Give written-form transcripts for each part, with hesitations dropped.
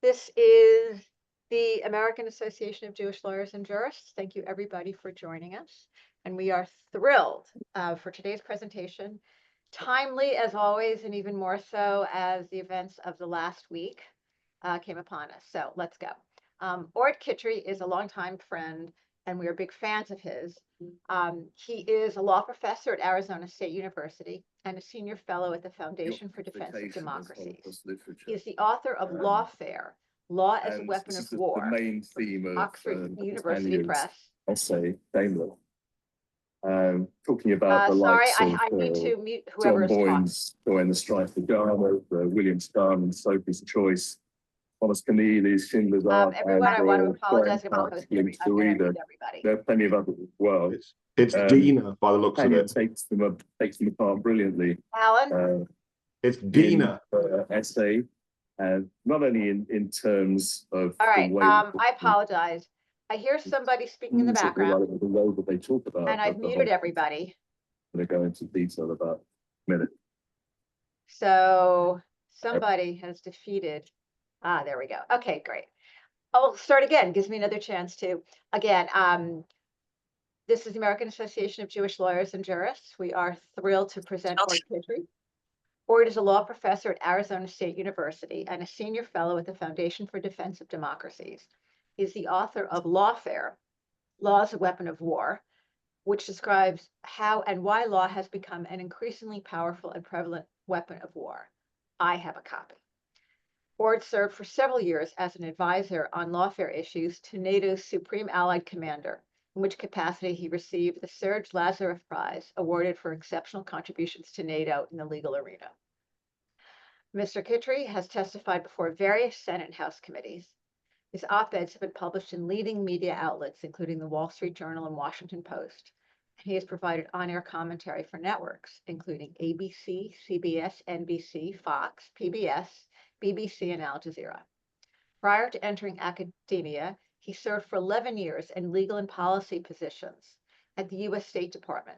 This is the American Association of Jewish Lawyers and Jurists. Thank you, everybody, for joining us. And we are thrilled for today's presentation. Timely, as always, and even more so as the events of the last week came upon us. So let's go. Orde Kittrie is a longtime friend, and we are big fans of his. He is a law professor at Arizona State University and a senior fellow at the Foundation for Defense of Democracies. He is the author of Lawfare, Law as a Weapon of War, the main theme of Oxford University Press. Essay, Daimler, talking about the likes I need to mute whoever is talking. Join the Strife for Ghana, William Starr, Sophie's Choice, Thomas Keneally's Schindler's Ark. Everyone, I want to apologize about everybody. There are plenty of others as well. It's Dina, by the looks of it. Takes them apart brilliantly. Alan? It's Dina. Essay, not only in terms of. All right, I apologize. I hear somebody speaking in the background. The role that they talk about. And I've muted everybody. I'm going to go into detail about a minute. So somebody has defeated. There we go. Okay, great. I'll start again. Gives me another chance to, again, this is the American Association of Jewish Lawyers and Jurists. We are thrilled to present Orde Kittrie. Orde is a law professor at Arizona State University and a senior fellow at the Foundation for Defense of Democracies. He's the author of Lawfare, Law as a Weapon of War, which describes how and why law has become an increasingly powerful and prevalent weapon of war. I have a copy. Orde served for several years as an advisor on lawfare issues to NATO's Supreme Allied Commander, in which capacity he received the Serge Lazarev Prize, awarded for exceptional contributions to NATO in the legal arena. Mr. Kittrie has testified before various Senate and House committees. His op-eds have been published in leading media outlets, including the Wall Street Journal and Washington Post. He has provided on-air commentary for networks, including ABC, CBS, NBC, Fox, PBS, BBC, and Al Jazeera. Prior to entering academia, he served for 11 years in legal and policy positions at the U.S. State Department,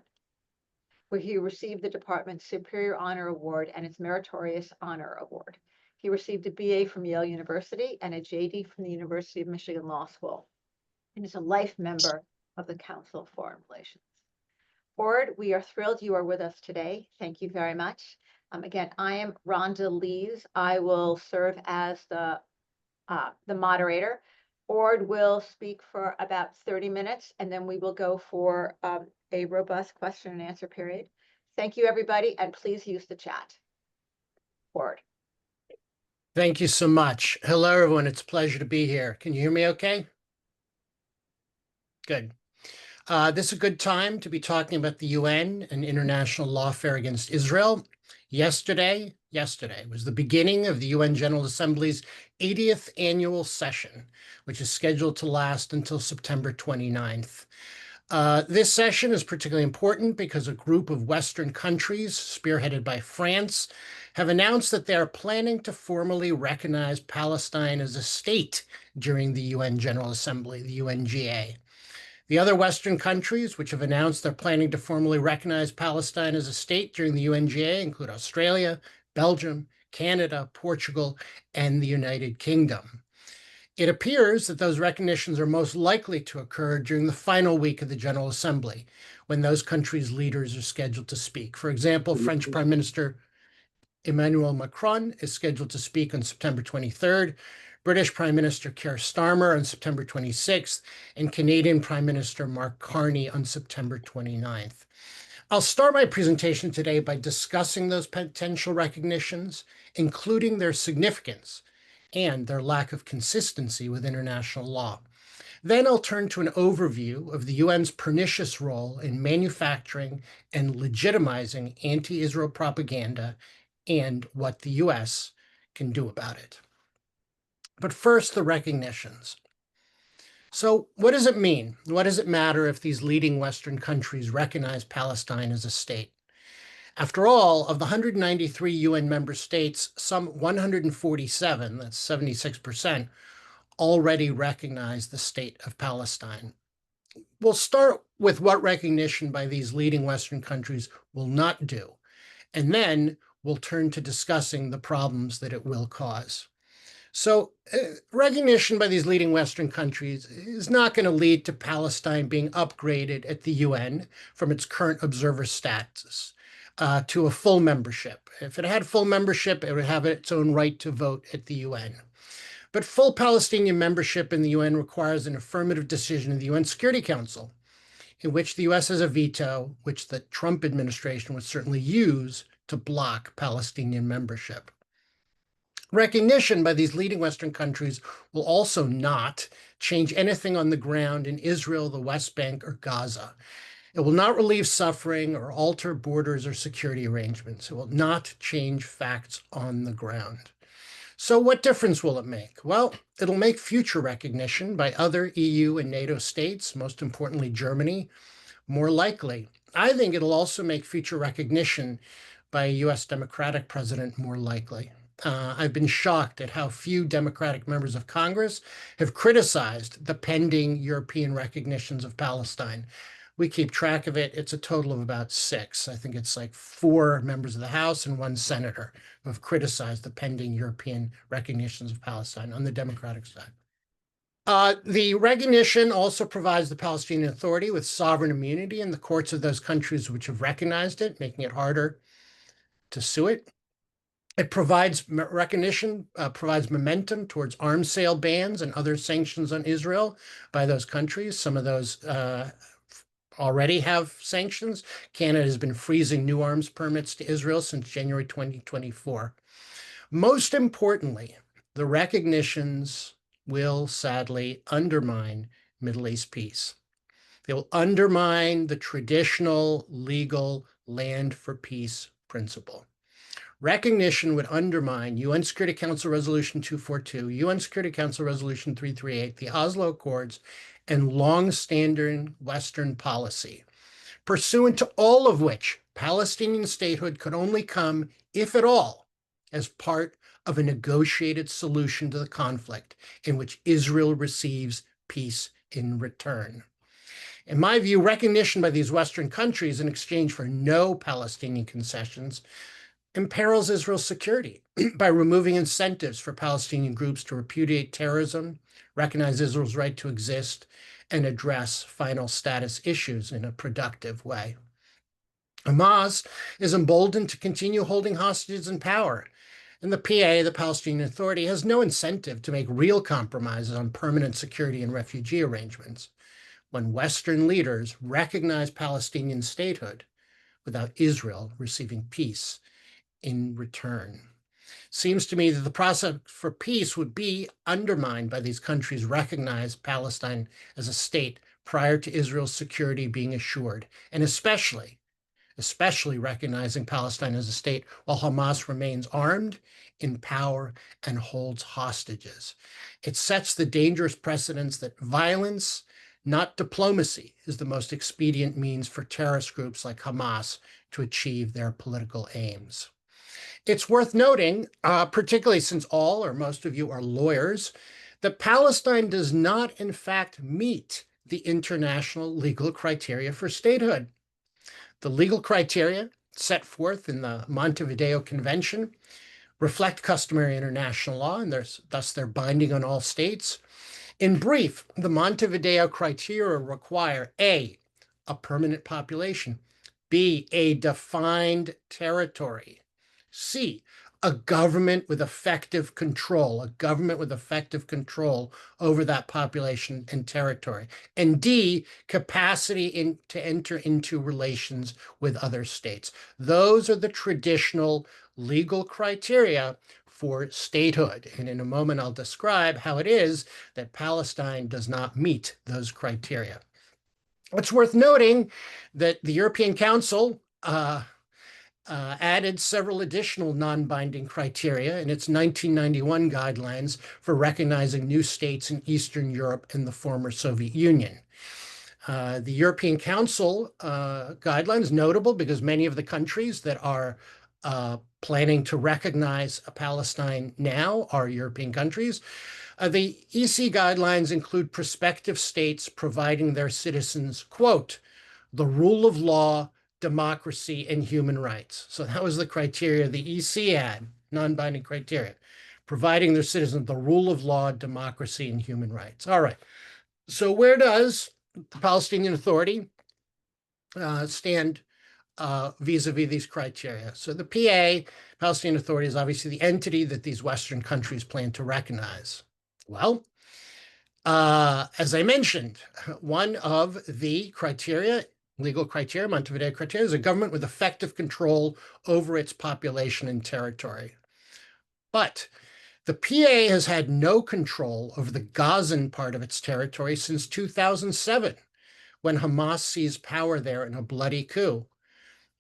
where he received the department's Superior Honor Award and its Meritorious Honor Award. He received a BA from Yale University and a JD from the University of Michigan Law School, and is a life member of the Council of Foreign Relations. Orde, we are thrilled you are with us today. Thank you very much. Again, I am Rhonda Lees. I will serve as the moderator. Orde will speak for about 30 minutes, and then we will go for a robust question and answer period. Thank you, everybody, and please use the chat. Orde. Thank you so much. Hello, everyone. It's a pleasure to be here. Can you hear me okay? Good. This is a good time to be talking about the UN and international lawfare against Israel. Yesterday was the beginning of the UN General Assembly's 80th annual session, which is scheduled to last until September 29th. This session is particularly important because a group of Western countries, spearheaded by France, have announced that they are planning to formally recognize Palestine as a state during the UN General Assembly, the UNGA. The other Western countries which have announced they're planning to formally recognize Palestine as a state during the UNGA include Australia, Belgium, Canada, Portugal, and the United Kingdom. It appears that those recognitions are most likely to occur during the final week of the General Assembly, when those countries' leaders are scheduled to speak. For example, French Prime Minister Emmanuel Macron is scheduled to speak on September 23rd, British Prime Minister Keir Starmer on September 26th, and Canadian Prime Minister Mark Carney on September 29th. I'll start my presentation today by discussing those potential recognitions, including their significance and their lack of consistency with international law. Then I'll turn to an overview of the UN's pernicious role in manufacturing and legitimizing anti-Israel propaganda and what the US can do about it. But first, the recognitions. So what does it mean? What does it matter if these leading Western countries recognize Palestine as a state? After all, of the 193 UN member states, some 147, that's 76%, already recognize the state of Palestine. We'll start with what recognition by these leading Western countries will not do, and then we'll turn to discussing the problems that it will cause. So recognition by these leading Western countries is not going to lead to Palestine being upgraded at the UN from its current observer status to a full membership. If it had full membership, it would have its own right to vote at the UN. But full Palestinian membership in the UN requires an affirmative decision in the UN Security Council, in which the US has a veto, which the Trump administration would certainly use to block Palestinian membership. Recognition by these leading Western countries will also not change anything on the ground in Israel, the West Bank, or Gaza. It will not relieve suffering or alter borders or security arrangements. It will not change facts on the ground. So what difference will it make? Well, it'll make future recognition by other EU and NATO states, most importantly Germany, more likely. I think it'll also make future recognition by a US Democratic president more likely. I've been shocked at how few Democratic members of Congress have criticized the pending European recognitions of Palestine. We keep track of it. It's a total of about 6. I think it's like 4 members of the House and 1 senator who have criticized the pending European recognitions of Palestine on the Democratic side. The recognition also provides the Palestinian Authority with sovereign immunity in the courts of those countries which have recognized it, making it harder to sue it. It provides recognition, provides momentum towards arms sale bans and other sanctions on Israel by those countries. Some of those already have sanctions. Canada has been freezing new arms permits to Israel since January 2024. Most importantly, the recognitions will sadly undermine Middle East peace. They will undermine the traditional legal land for peace principle. Recognition would undermine UN Security Council Resolution 242, UN Security Council Resolution 338, the Oslo Accords, and long-standing Western policy, pursuant to all of which Palestinian statehood could only come, if at all, as part of a negotiated solution to the conflict in which Israel receives peace in return. In my view, recognition by these Western countries in exchange for no Palestinian concessions imperils Israel's security by removing incentives for Palestinian groups to repudiate terrorism, recognize Israel's right to exist, and address final status issues in a productive way. Hamas is emboldened to continue holding hostages in power, and the PA, the Palestinian Authority, has no incentive to make real compromises on permanent security and refugee arrangements when Western leaders recognize Palestinian statehood without Israel receiving peace in return. Seems to me that the process for peace would be undermined by these countries recognize Palestine as a state prior to Israel's security being assured, and especially recognizing Palestine as a state while Hamas remains armed, in power, and holds hostages. It sets the dangerous precedence that violence, not diplomacy, is the most expedient means for terrorist groups like Hamas to achieve their political aims. It's worth noting, particularly since all or most of you are lawyers, that Palestine does not, in fact, meet the international legal criteria for statehood. The legal criteria set forth in the Montevideo Convention reflect customary international law, and thus they're binding on all states. In brief, the Montevideo criteria require A, a permanent population, B, a defined territory, C, a government with effective control over that population and territory, and D, capacity to enter into relations with other states. Those are the traditional legal criteria for statehood. And in a moment, I'll describe how it is that Palestine does not meet those criteria. It's worth noting that the European Council added several additional non-binding criteria in its 1991 guidelines for recognizing new states in Eastern Europe and the former Soviet Union. The European Council guideline is notable because many of the countries that are planning to recognize Palestine now are European countries. The EC guidelines include prospective states providing their citizens, quote, the rule of law, democracy, and human rights. So that was the criteria the EC had, non-binding criteria. providing their citizens the rule of law, democracy, and human rights. All right. So where does the Palestinian Authority stand vis-a-vis these criteria? So the PA, Palestinian Authority, is obviously the entity that these Western countries plan to recognize. Well, as I mentioned, one of the criteria, legal criteria, Montevideo criteria, is a government with effective control over its population and territory. But the PA has had no control over the Gazan part of its territory since 2007, when Hamas seized power there in a bloody coup.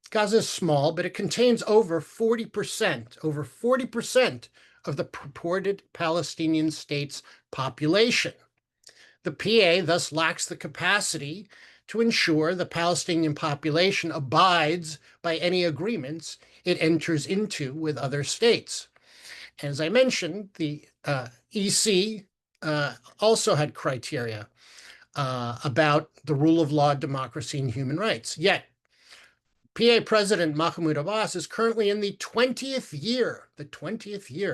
Gaza is small, but it contains over 40% of the purported Palestinian state's population. The PA thus lacks the capacity to ensure the Palestinian population abides by any agreements it enters into with other states. As I mentioned, the EC also had criteria about the rule of law, democracy, and human rights. Yet, PA President Mahmoud Abbas is currently in the 20th year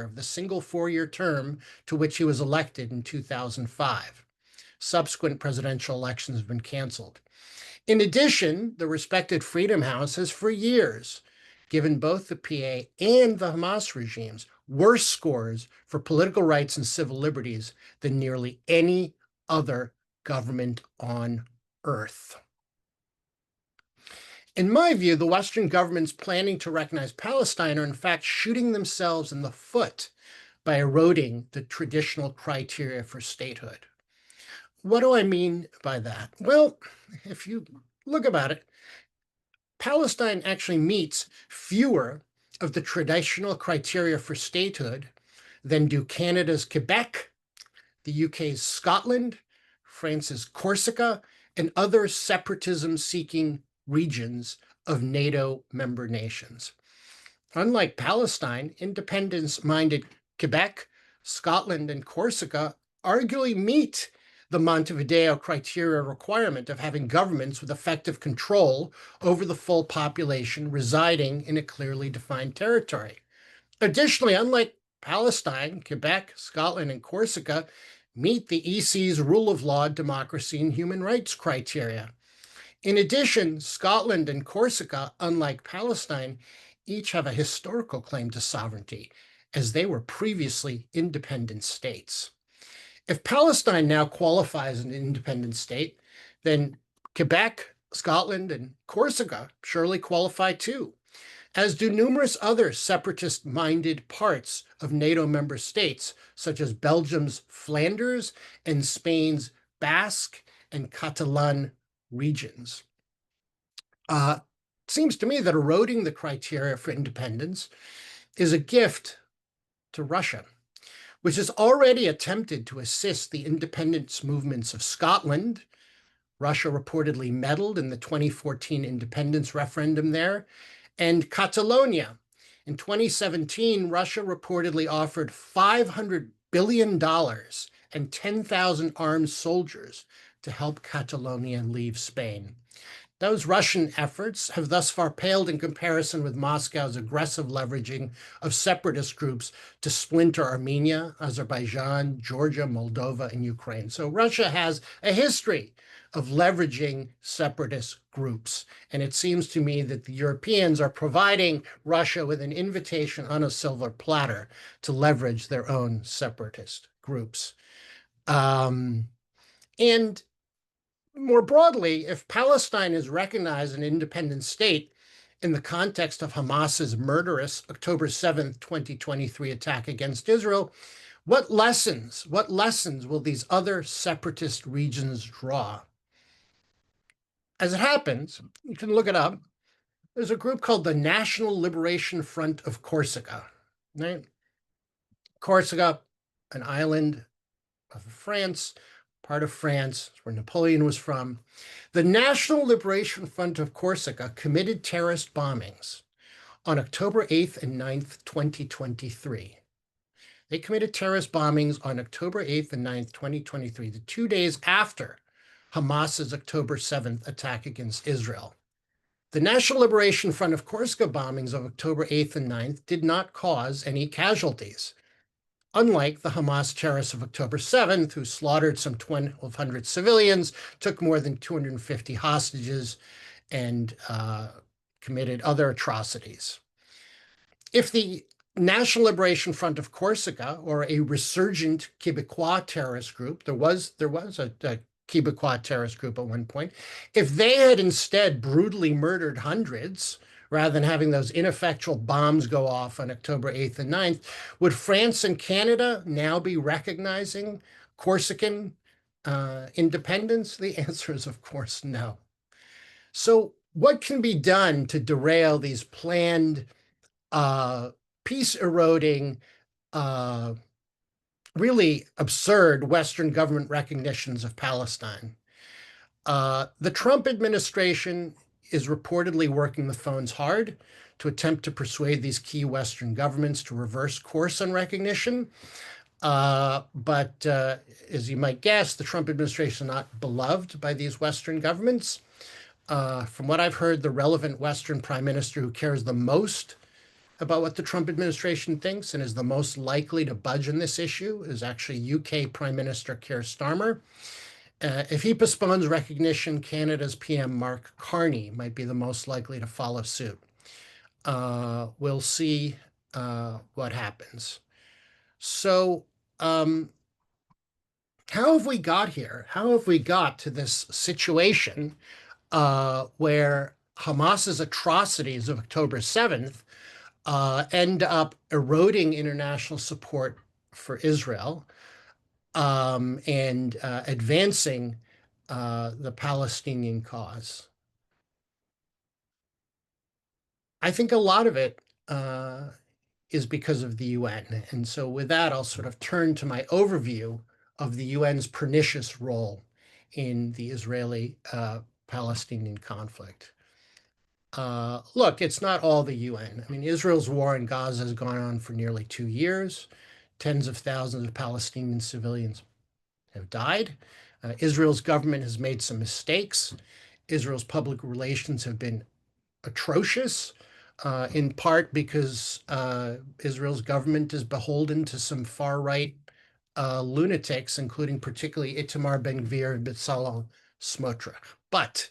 of the single four-year term to which he was elected in 2005. Subsequent presidential elections have been canceled. In addition, the respected Freedom House has for years given both the PA and the Hamas regimes worse scores for political rights and civil liberties than nearly any other government on earth. In my view, the Western governments planning to recognize Palestine are in fact shooting themselves in the foot by eroding the traditional criteria for statehood. What do I mean by that? Well, if you look about it, Palestine actually meets fewer of the traditional criteria for statehood than do Canada's Quebec, the UK's Scotland, France's Corsica, and other separatism-seeking regions of NATO member nations. Unlike Palestine, independence-minded Quebec, Scotland, and Corsica arguably meet the Montevideo criteria requirement of having governments with effective control over the full population residing in a clearly defined territory. Additionally, unlike Palestine, Quebec, Scotland, and Corsica meet the EC's rule of law, democracy, and human rights criteria. In addition, Scotland and Corsica, unlike Palestine, each have a historical claim to sovereignty, as they were previously independent states. If Palestine now qualifies as an independent state, then Quebec, Scotland, and Corsica surely qualify too, as do numerous other separatist-minded parts of NATO member states, such as Belgium's Flanders and Spain's Basque and Catalan regions. It seems to me that eroding the criteria for independence is a gift to Russia, which has already attempted to assist the independence movements of Scotland. Russia reportedly meddled in the 2014 independence referendum there, and Catalonia. In 2017, Russia reportedly offered $500 billion and 10,000 armed soldiers to help Catalonia leave Spain. Those Russian efforts have thus far paled in comparison with Moscow's aggressive leveraging of separatist groups to splinter Armenia, Azerbaijan, Georgia, Moldova, and Ukraine. So Russia has a history of leveraging separatist groups. And it seems to me that the Europeans are providing Russia with an invitation on a silver platter to leverage their own separatist groups. And more broadly, if Palestine is recognized an independent state in the context of Hamas's murderous October 7th, 2023 attack against Israel, what lessons will these other separatist regions draw? As it happens, you can look it up, there's a group called the National Liberation Front of Corsica, right? Corsica, an island of France, part of France, where Napoleon was from. The National Liberation Front of Corsica committed terrorist bombings on October 8th and 9th, 2023. They committed terrorist bombings on October 8th and 9th, 2023, the 2 days after Hamas's October 7th attack against Israel. The National Liberation Front of Corsica bombings of October 8th and 9th did not cause any casualties. unlike the Hamas terrorists of October 7th, who slaughtered some 1,200 civilians, took more than 250 hostages, and committed other atrocities. If the National Liberation Front of Corsica, or a resurgent Quebecois terrorist group, there was a Quebecois terrorist group at one point, if they had instead brutally murdered hundreds, rather than having those ineffectual bombs go off on October 8th and 9th, would France and Canada now be recognizing Corsican independence? The answer is, of course, no. So what can be done to derail these planned peace-eroding, really absurd Western government recognitions of Palestine? The Trump administration is reportedly working the phones hard to attempt to persuade these key Western governments to reverse course on recognition. But as you might guess, the Trump administration is not beloved by these Western governments. From what I've heard, the relevant Western prime minister who cares the most about what the Trump administration thinks and is the most likely to budge on this issue is actually UK Prime Minister Keir Starmer. If he postpones recognition, Canada's PM Mark Carney might be the most likely to follow suit. We'll see what happens. So how have we got here? How have we got to this situation where Hamas's atrocities of October 7th end up eroding international support for Israel and advancing the Palestinian cause? I think a lot of it is because of the UN. And so with that, I'll sort of turn to my overview of the UN's pernicious role in the Israeli-Palestinian conflict. Look, it's not all the UN. I mean, Israel's war in Gaza has gone on for nearly 2 years. Tens of thousands of Palestinian civilians have died. Israel's government has made some mistakes. Israel's public relations have been atrocious, in part because Israel's government is beholden to some far-right lunatics, including particularly Itamar Ben-Gvir and Bezalel Smotrich. But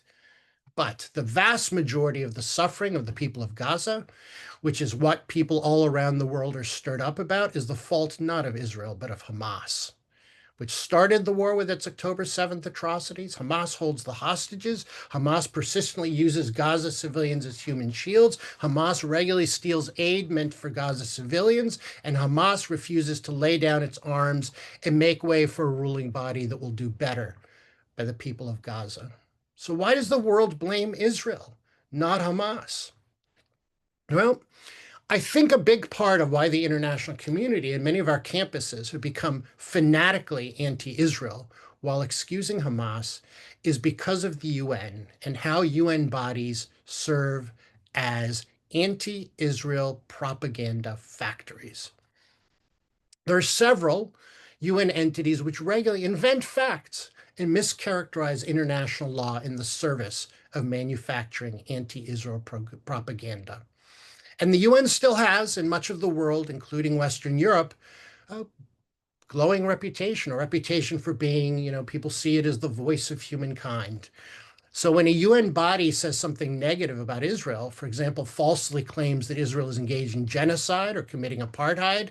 the vast majority of the suffering of the people of Gaza, which is what people all around the world are stirred up about, is the fault not of Israel, but of Hamas, which started the war with its October 7th atrocities. Hamas holds the hostages. Hamas persistently uses Gaza civilians as human shields. Hamas regularly steals aid meant for Gaza civilians. And Hamas refuses to lay down its arms and make way for a ruling body that will do better by the people of Gaza. So why does the world blame Israel, not Hamas? Well, I think a big part of why the international community and many of our campuses have become fanatically anti-Israel while excusing Hamas is because of the UN and how UN bodies serve as anti-Israel propaganda factories. There are several UN entities which regularly invent facts and mischaracterize international law in the service of manufacturing anti-Israel propaganda. And the UN still has, in much of the world, including Western Europe, a glowing reputation, a reputation for being, people see it as the voice of humankind. So when a UN body says something negative about Israel, for example, falsely claims that Israel is engaged in genocide or committing apartheid,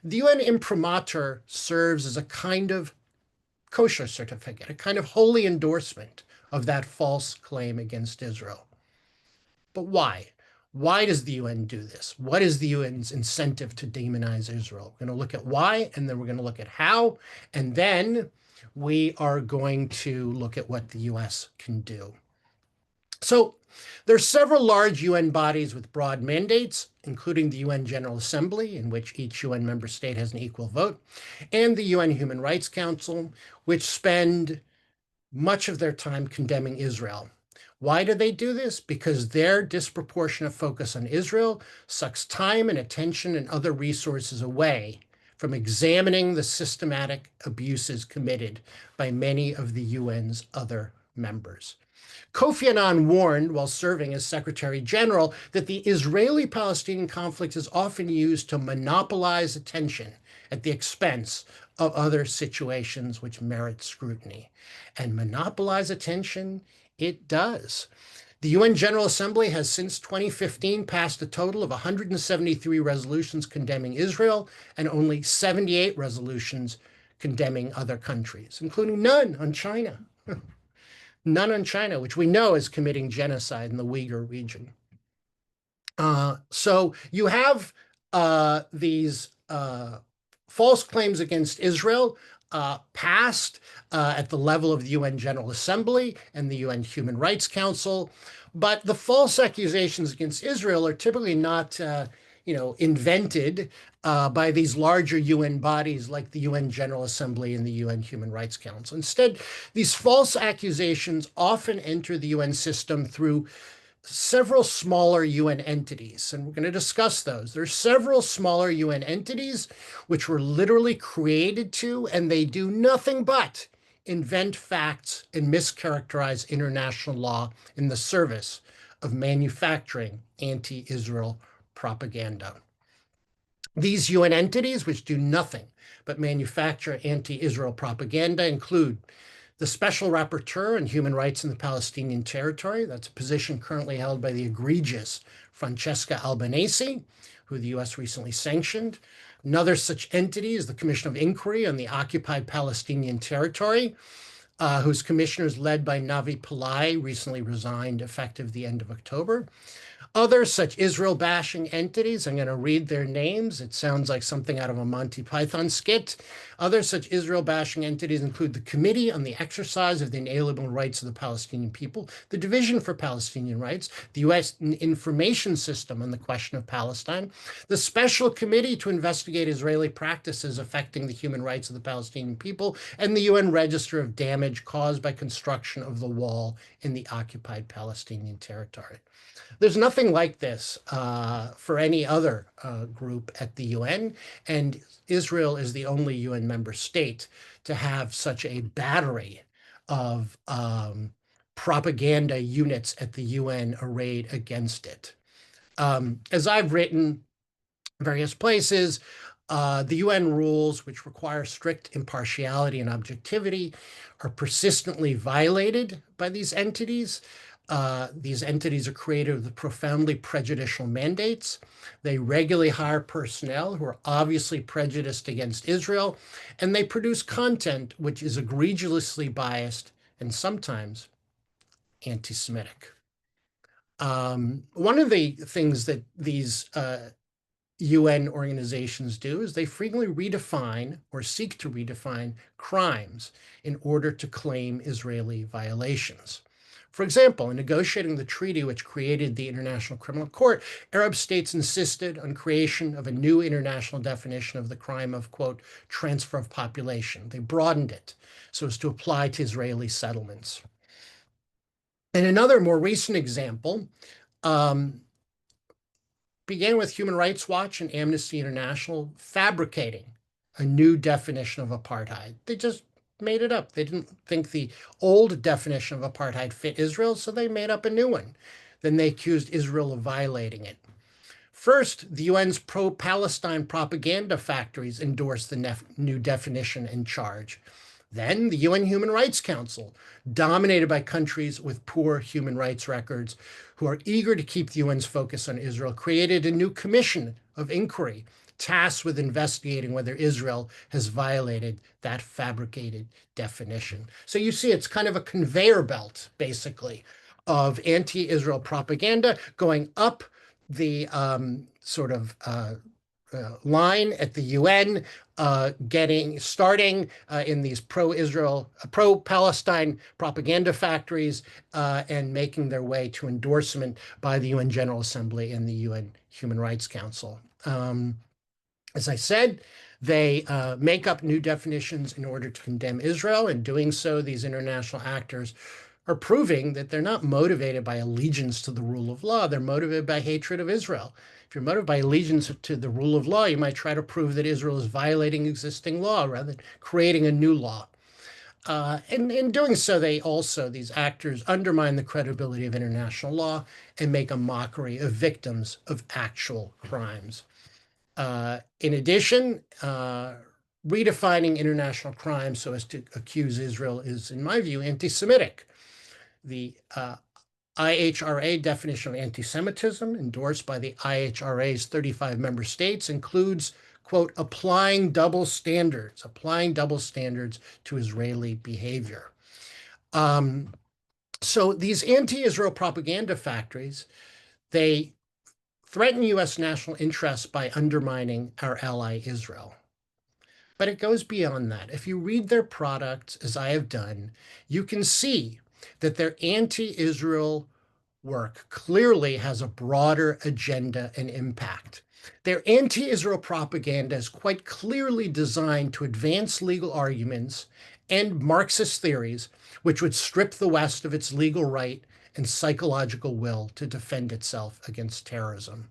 the UN imprimatur serves as a kind of kosher certificate, a kind of holy endorsement of that false claim against Israel. But why? Why does the UN do this? What is the UN's incentive to demonize Israel? We're going to look at why, and then we're going to look at how, and then we are going to look at what the US can do. So there are several large UN bodies with broad mandates, including the UN General Assembly, in which each UN member state has an equal vote, and the UN Human Rights Council, which spend much of their time condemning Israel. Why do they do this? Because their disproportionate focus on Israel sucks time and attention and other resources away from examining the systematic abuses committed by many of the UN's other members. Kofi Annan warned while serving as Secretary General that the Israeli-Palestinian conflict is often used to monopolize attention at the expense of other situations which merit scrutiny. And monopolize attention, it does. The UN General Assembly has since 2015 passed a total of 173 resolutions condemning Israel and only 78 resolutions condemning other countries, including none on China. None on China, which we know is committing genocide in the Uyghur region. So you have these false claims against Israel passed at the level of the UN General Assembly and the UN Human Rights Council. But the false accusations against Israel are typically not, invented by these larger UN bodies like the UN General Assembly and the UN Human Rights Council. Instead, these false accusations often enter the UN system through several smaller UN entities, and we're going to discuss those. There are several smaller UN entities which were literally created to, and they do nothing but invent facts and mischaracterize international law in the service of manufacturing anti-Israel propaganda. These UN entities, which do nothing but manufacture anti-Israel propaganda, include the Special Rapporteur on Human Rights in the Palestinian Territory. That's a position currently held by the egregious Francesca Albanese, who the US recently sanctioned. Another such entity is the Commission of Inquiry on the Occupied Palestinian Territory, whose commissioner is led by Navi Pillai, recently resigned effective the end of October. Other such Israel-bashing entities, I'm going to read their names. It sounds like something out of a Monty Python skit. Other such Israel-bashing entities include the Committee on the Exercise of the Inalienable Rights of the Palestinian People, the Division for Palestinian Rights, the U.S. Information System on the Question of Palestine, the Special Committee to Investigate Israeli Practices Affecting the Human Rights of the Palestinian People, and the UN Register of Damage Caused by Construction of the Wall in the Occupied Palestinian Territory. There's nothing like this for any other group at the UN, and Israel is the only UN member state to have such a battery of propaganda units at the UN arrayed against it. As I've written in various places, the UN rules, which require strict impartiality and objectivity, are persistently violated by these entities. These entities are created with profoundly prejudicial mandates. They regularly hire personnel who are obviously prejudiced against Israel, and they produce content which is egregiously biased and sometimes anti-Semitic. One of the things that these UN organizations do is they frequently redefine or seek to redefine crimes in order to claim Israeli violations. For example, in negotiating the treaty which created the International Criminal Court, Arab states insisted on creation of a new international definition of the crime of, quote, transfer of population. They broadened it so as to apply to Israeli settlements. And another more recent example began with Human Rights Watch and Amnesty International fabricating a new definition of apartheid. They just made it up. They didn't think the old definition of apartheid fit Israel, so they made up a new one. Then they accused Israel of violating it. First, the UN's pro-Palestine propaganda factories endorsed the new definition and charge. Then the UN Human Rights Council, dominated by countries with poor human rights records who are eager to keep the UN's focus on Israel, created a new commission of inquiry tasked with investigating whether Israel has violated that fabricated definition. So you see, it's kind of a conveyor belt, basically, of anti-Israel propaganda going up the line at the UN, starting in these pro-Israel, pro-Palestine propaganda factories and making their way to endorsement by the UN General Assembly and the UN Human Rights Council. As I said, they make up new definitions in order to condemn Israel. In doing so, these international actors are proving that they're not motivated by allegiance to the rule of law. They're motivated by hatred of Israel. If you're motivated by allegiance to the rule of law, you might try to prove that Israel is violating existing law rather than creating a new law. And in doing so, these actors undermine the credibility of international law and make a mockery of victims of actual crimes. In addition, redefining international crime so as to accuse Israel is, in my view, anti-Semitic. The IHRA definition of anti-Semitism, endorsed by the IHRA's 35 member states, includes, quote, applying double standards to Israeli behavior. So these anti-Israel propaganda factories, they threaten U.S. national interests by undermining our ally Israel. But it goes beyond that. If you read their products, as I have done, you can see that their anti-Israel work clearly has a broader agenda and impact. Their anti-Israel propaganda is quite clearly designed to advance legal arguments and Marxist theories, which would strip the West of its legal right and psychological will to defend itself against terrorism.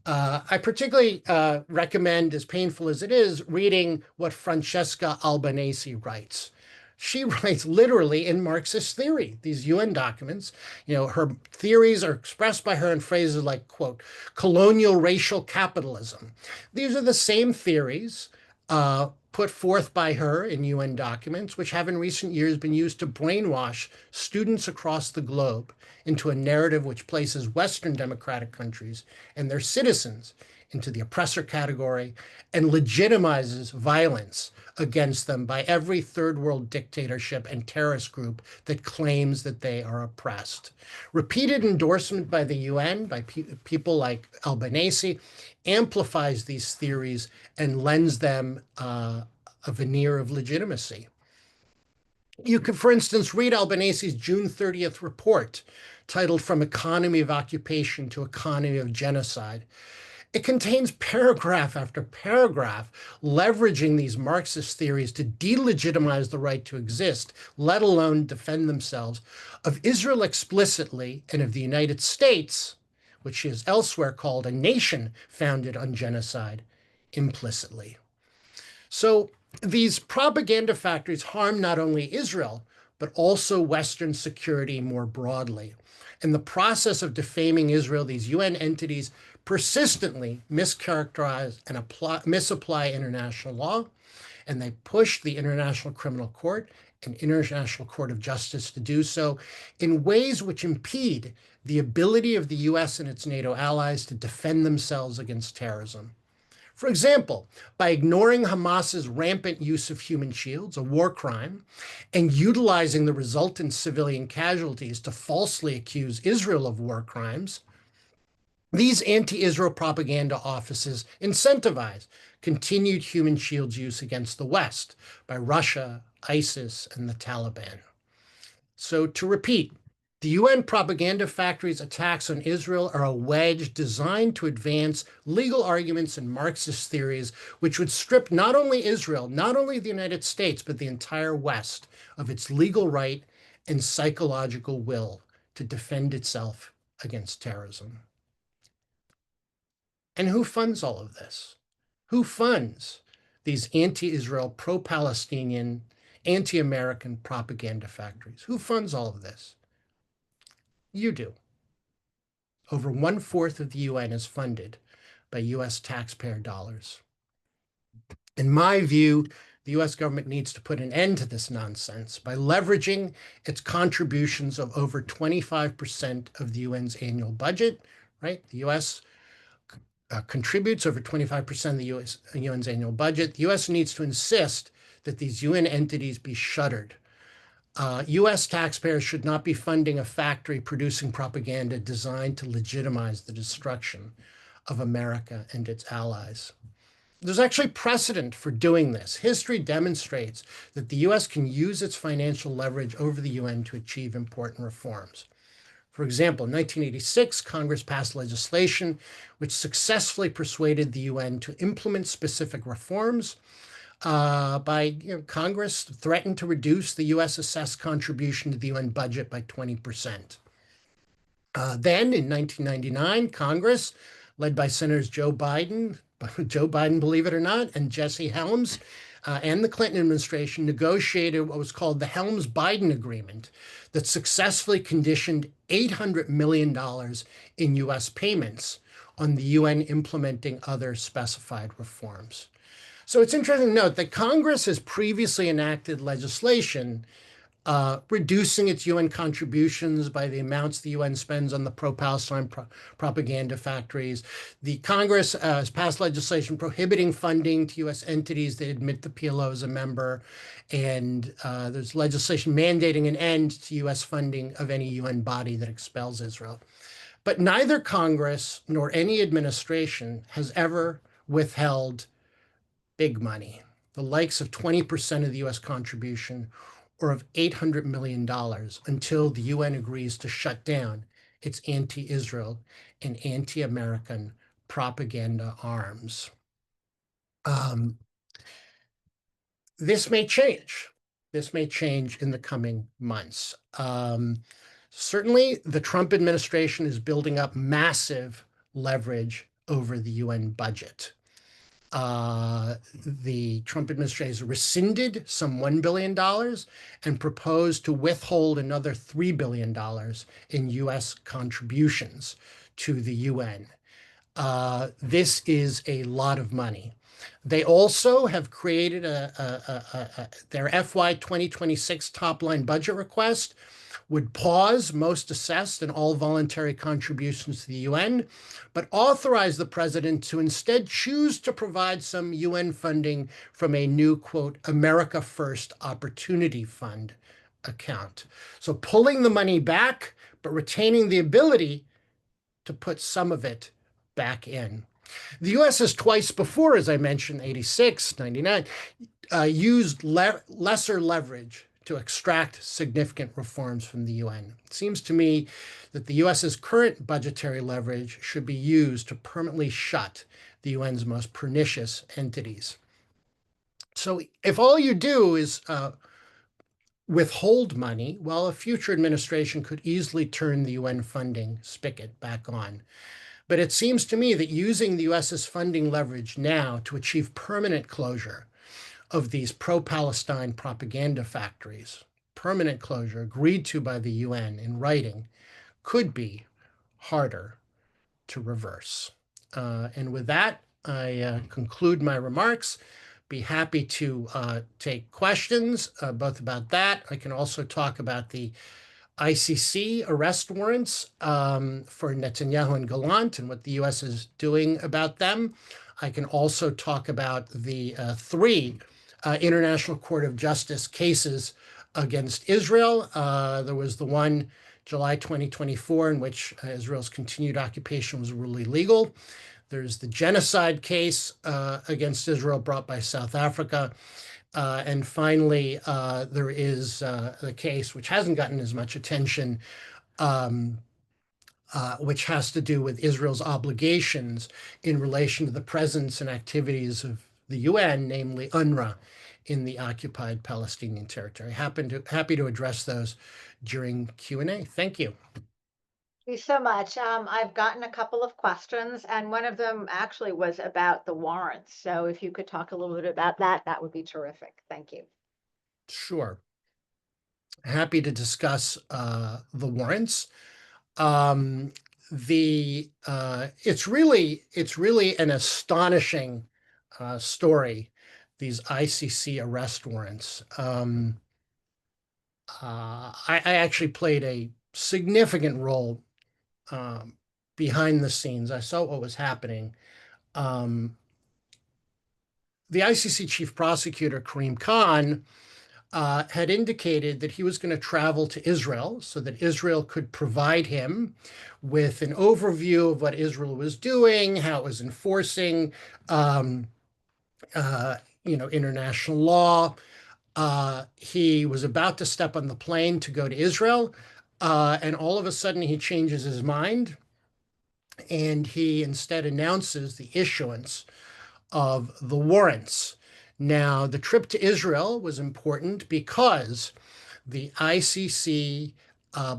I particularly recommend, as painful as it is, reading what Francesca Albanese writes. She writes literally in Marxist theory, these UN documents. Her theories are expressed by her in phrases like, quote, colonial racial capitalism. These are the same theories put forth by her in UN documents, which have in recent years been used to brainwash students across the globe into a narrative which places Western democratic countries and their citizens into the oppressor category and legitimizes violence against them by every third world dictatorship and terrorist group that claims that they are oppressed. Repeated endorsement by the UN, by people like Albanese, amplifies these theories and lends them a veneer of legitimacy. You could, for instance, read Albanese's June 30th report titled From Economy of Occupation to Economy of Genocide. It contains paragraph after paragraph leveraging these Marxist theories to delegitimize the right to exist, let alone defend themselves, of Israel explicitly and of the United States, which is elsewhere called a nation founded on genocide, implicitly. So these propaganda factories harm not only Israel, but also Western security more broadly. In the process of defaming Israel, these UN entities persistently mischaracterize and misapply international law, and they push the International Criminal Court and International Court of Justice to do so in ways which impede the ability of the US and its NATO allies to defend themselves against terrorism. For example, by ignoring Hamas's rampant use of human shields, a war crime, and utilizing the resultant civilian casualties to falsely accuse Israel of war crimes, these anti-Israel propaganda offices incentivize continued human shields use against the West by Russia, ISIS, and the Taliban. So to repeat, the UN propaganda factory's attacks on Israel are a wedge designed to advance legal arguments and Marxist theories, which would strip not only Israel, not only the United States, but the entire West of its legal right and psychological will to defend itself against terrorism. And who funds all of this? Who funds these anti-Israel, pro-Palestinian, anti-American propaganda factories? Who funds all of this? You do. Over 1/4 of the UN is funded by US taxpayer dollars. In my view, the US government needs to put an end to this nonsense by leveraging its contributions of over 25% of the UN's annual budget, right? The US contributes over 25% of the UN's annual budget. The US needs to insist that these UN entities be shuttered. US taxpayers should not be funding a factory producing propaganda designed to legitimize the destruction of America and its allies. There's actually precedent for doing this. History demonstrates that the US can use its financial leverage over the UN to achieve important reforms. For example, in 1986, Congress passed legislation which successfully persuaded the UN to implement specific reforms. Congress threatened to reduce the US assessed contribution to the UN budget by 20%. Then in 1999, Congress, led by Senators Joe Biden, believe it or not, and Jesse Helms, and the Clinton administration negotiated what was called the Helms-Biden Agreement that successfully conditioned $800 million in US payments on the UN implementing other specified reforms. So it's interesting to note that Congress has previously enacted legislation reducing its UN contributions by the amounts the UN spends on the pro-Palestine propaganda factories. The Congress has passed legislation prohibiting funding to US entities that admit the PLO as a member, and there's legislation mandating an end to US funding of any UN body that expels Israel. But neither Congress nor any administration has ever withheld big money, the likes of 20% of the US contribution or of $800 million until the UN agrees to shut down its anti-Israel and anti-American propaganda arms. This may change. This may change in the coming months. Certainly, the Trump administration is building up massive leverage over the UN budget. The Trump administration has rescinded some $1 billion and proposed to withhold another $3 billion in US contributions to the UN. This is a lot of money. They also have created their FY 2026 top-line budget request would pause most assessed and all voluntary contributions to the UN, but authorize the president to instead choose to provide some UN funding from a new, quote, America First Opportunity Fund account. So pulling the money back, but retaining the ability to put some of it back in. The US has twice before, as I mentioned, 86, 99, used lesser leverage to extract significant reforms from the UN. It seems to me that the US's current budgetary leverage should be used to permanently shut the UN's most pernicious entities. So if all you do is withhold money, well, a future administration could easily turn the UN funding spigot back on. But it seems to me that using the US's funding leverage now to achieve permanent closure of these pro-Palestine propaganda factories, permanent closure agreed to by the UN in writing, could be harder to reverse. And with that, I conclude my remarks. Be happy to take questions both about that. I can also talk about the ICC arrest warrants for Netanyahu and Gallant and what the US is doing about them. I can also talk about the three International Court of Justice cases against Israel. There was the one July 2024 in which Israel's continued occupation was ruled illegal. There's the genocide case against Israel brought by South Africa. And finally, there is the case which hasn't gotten as much attention, which has to do with Israel's obligations in relation to the presence and activities of the UN, namely UNRWA, in the occupied Palestinian territory. Happy to address those during Q&A. Thank you. Thank you so much. I've gotten a couple of questions, and one of them actually was about the warrants. So if you could talk a little bit about that, that would be terrific. Thank you. Sure. Happy to discuss the warrants. It's really an astonishing story, these ICC arrest warrants. I actually played a significant role behind the scenes. I saw what was happening. The ICC chief prosecutor, Karim Khan, had indicated that he was going to travel to Israel so that Israel could provide him with an overview of what Israel was doing, how it was enforcing, international law. He was about to step on the plane to go to Israel, and all of a sudden he changes his mind, and he instead announces the issuance of the warrants. Now, the trip to Israel was important because the ICC,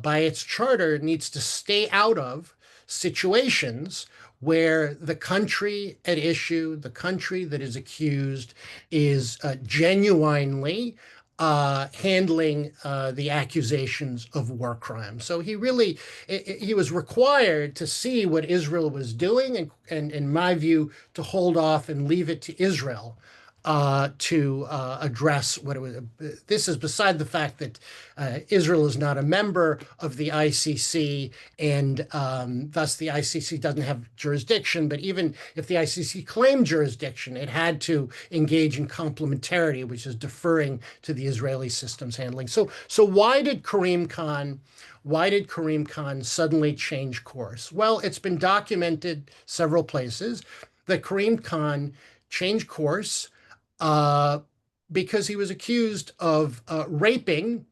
by its charter, needs to stay out of situations where the country at issue, the country that is accused, is genuinely handling the accusations of war crimes. So he was required to see what Israel was doing, and in my view, to hold off and leave it to Israel to address what it was. This is beside the fact that Israel is not a member of the ICC, and thus the ICC doesn't have jurisdiction. But even if the ICC claimed jurisdiction, it had to engage in complementarity, which is deferring to the Israeli system's handling. So why did Karim Khan suddenly change course? Well, it's been documented several places that Karim Khan changed course because he was accused of raping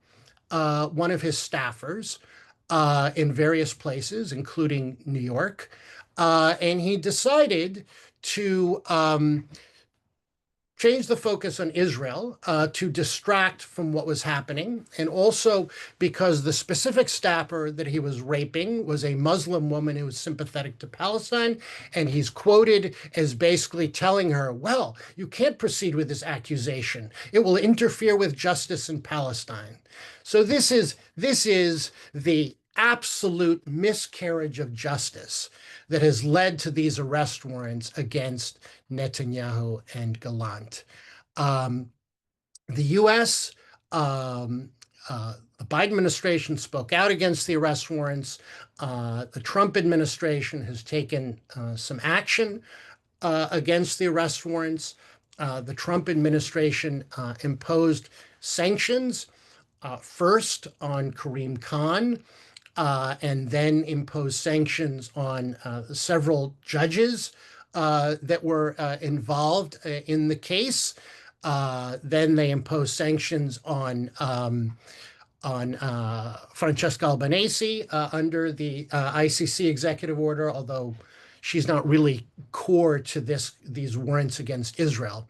one of his staffers in various places, including New York. And he decided to change the focus on Israel to distract from what was happening. And also because the specific staffer that he was raping was a Muslim woman who was sympathetic to Palestine. And he's quoted as basically telling her, well, you can't proceed with this accusation. It will interfere with justice in Palestine. So this is the absolute miscarriage of justice that has led to these arrest warrants against Netanyahu and Gallant. The U.S., the Biden administration spoke out against the arrest warrants. The Trump administration has taken some action against the arrest warrants. The Trump administration imposed sanctions first on Karim Khan, and then imposed sanctions on several judges that were involved in the case. Then they imposed sanctions on Francesca Albanese under the ICC executive order, although she's not really core to these warrants against Israel.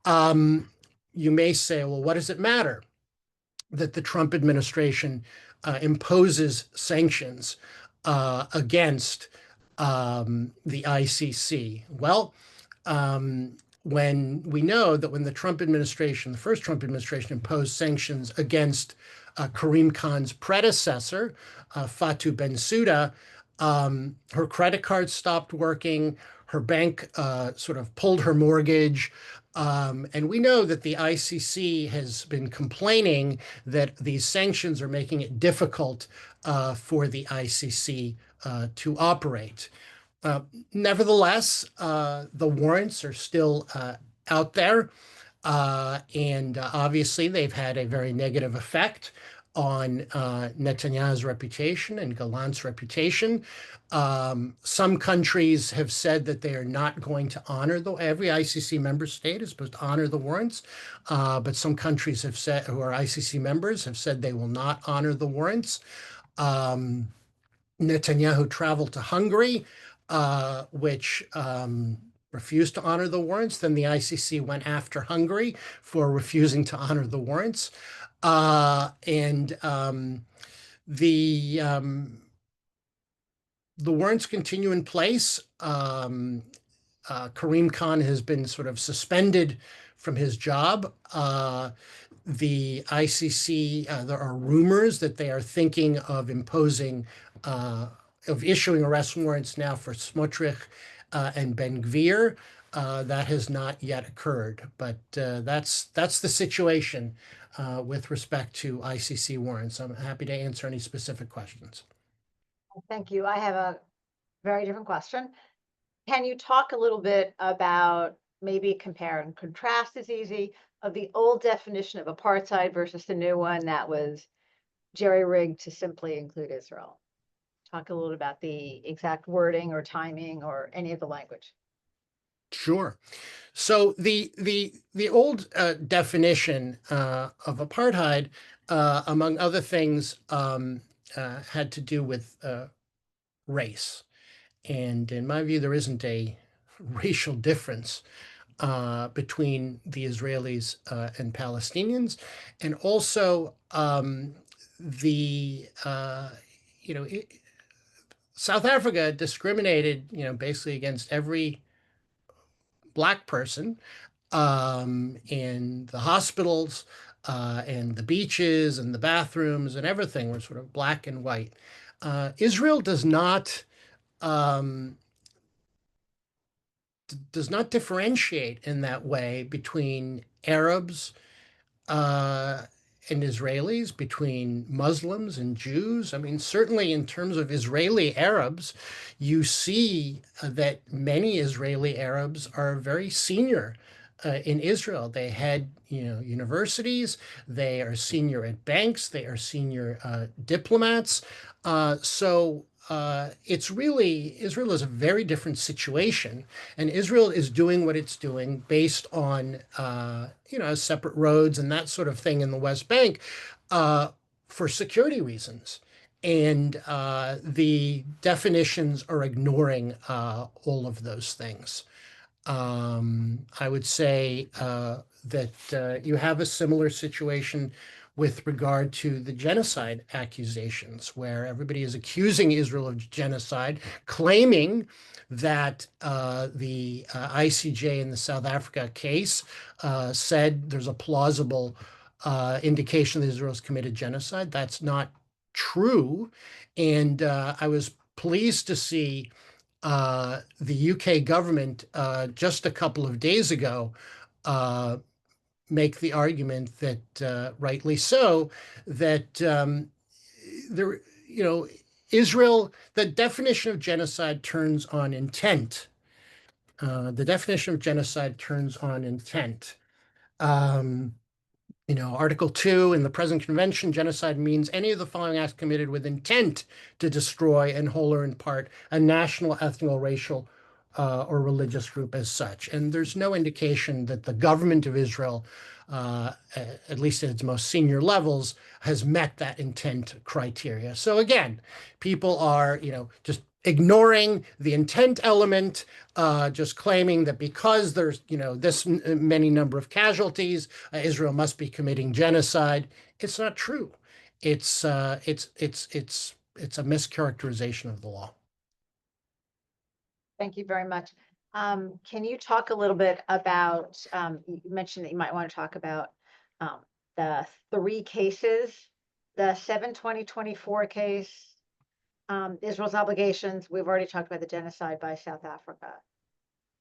You may say, well, what does it matter that the Trump administration imposes sanctions against the ICC? Well, when we know that when the Trump administration, the first Trump administration, imposed sanctions against Karim Khan's predecessor, Fatou Bensouda, her credit card stopped working, her bank sort of pulled her mortgage. And we know that the ICC has been complaining that these sanctions are making it difficult for the ICC to operate. Nevertheless, the warrants are still out there. And obviously, they've had a very negative effect on Netanyahu's reputation and Gallant's reputation. Some countries have said that they are not going to honor every ICC member state is supposed to honor the warrants, but some countries have said, who are ICC members, have said they will not honor the warrants. Netanyahu traveled to Hungary, which refused to honor the warrants. Then the ICC went after Hungary for refusing to honor the warrants. And the warrants continue in place. Karim Khan has been sort of suspended from his job. The ICC, there are rumors that they are thinking of issuing arrest warrants now for Smotrich and Ben Gvir. That has not yet occurred, but that's the situation with respect to ICC warrants. I'm happy to answer any specific questions. Thank you. I have a very different question. Can you talk a little bit about, maybe compare and contrast is easy, of the old definition of apartheid versus the new one that was jerry-rigged to simply include Israel? Talk a little about the exact wording or timing or any of the language. Sure. So the old definition of apartheid, among other things, had to do with race. And in my view, there isn't a racial difference between the Israelis and Palestinians. And also, South Africa discriminated, basically against every Black person in the hospitals. and the beaches and the bathrooms and everything were sort of black and white. Israel um, does not differentiate in that way between Arabs uh, and Israelis, between Muslims and Jews. I mean, certainly in terms of Israeli Arabs, you see that many Israeli Arabs are very senior in Israel. They had, universities. They are senior at banks. They are senior diplomats. It's really, Israel is a very different situation, and Israel is doing what it's doing based on, separate roads and that sort of thing in the West Bank uh, for security reasons. And the definitions are ignoring all of those things. I would say that you have a similar situation with regard to the genocide accusations, where everybody is accusing Israel of genocide, claiming that the ICJ in the South Africa case said there's a plausible indication that Israel's committed genocide. That's not true. And I was pleased to see the UK government just a couple of days ago uh, make the argument that, rightly so, that there, Israel, the definition of genocide turns on intent. The definition of genocide turns on intent. Um, Article 2 in the present convention, genocide means any of the following acts committed with intent to destroy, in whole or in part, a national, ethnic, racial, or religious group as such. And there's no indication that the government of Israel, at least at its most senior levels, has met that intent criteria. So again, people are, just ignoring the intent element, just claiming that because there's, this many number of casualties, Israel must be committing genocide. It's not true. It's a mischaracterization of the law. Thank you very much. Can you talk a little bit about, you mentioned that you might want to talk about the 3 cases, the 7/20/24 case, Israel's obligations. We've already talked about the genocide by South Africa.